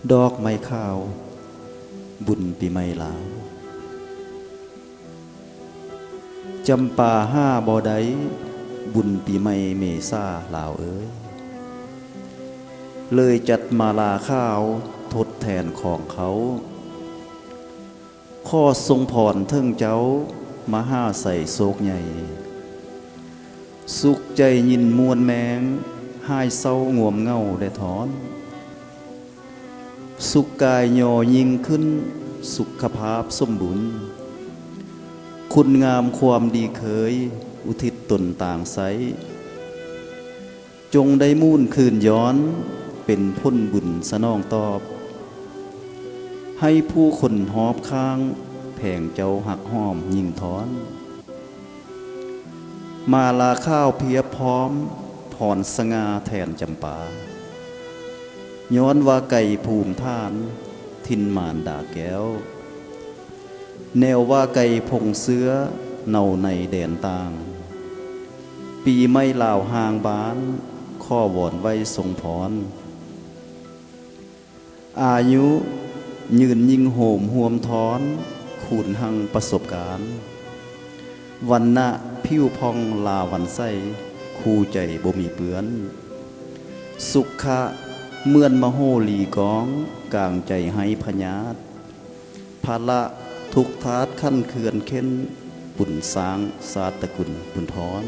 ดอกไม้ขาวบุญปีใหม่ลาวจำป่าห้าบ่อใดบุญปีใหม่เมษาลาวเอ้ยเลยจัดมาลาข้าวทดแทนของเขาข้อทรงผ่อนเทิงเจ้ามาห้าใส่โศกใหญ่สุขใจยินมวลแมงหายเศร้างวมเงาได้ถอนสุขกายย่อยิ่งขึ้นสุขภาพสมบุญคุณงามความดีเคยอุทิศตนต่างไสจงได้มุ่นคืนย้อนเป็นพ้นบุญสนองตอบให้ผู้คนหอบข้างแผงเจ้าหักห้อมยิ่งถอนมาลาข้าวเพียบพร้อมผ่อนสง่าแทนจำปาย้อนว่าไก่ภูมิท่านทินมานด่าแก้วแนวว่าไก่พงเสื้อเนาในแดนต่างปีไม่ลาวห่างบ้านข้อวอนไว้ทรงพรอายุยืนยิ่งโหมห่วมท้อนขูนหังประสบการณ์วันณะผิวพองลาวันไส้คู่ใจบ่มีเปื้อนสุขะเมื่อนมโหลีกองกลางใจให้พญาตภาละทุกทาตขั้นเขื่อนเค้นบุญสร้างศาสตกุลบุญทอน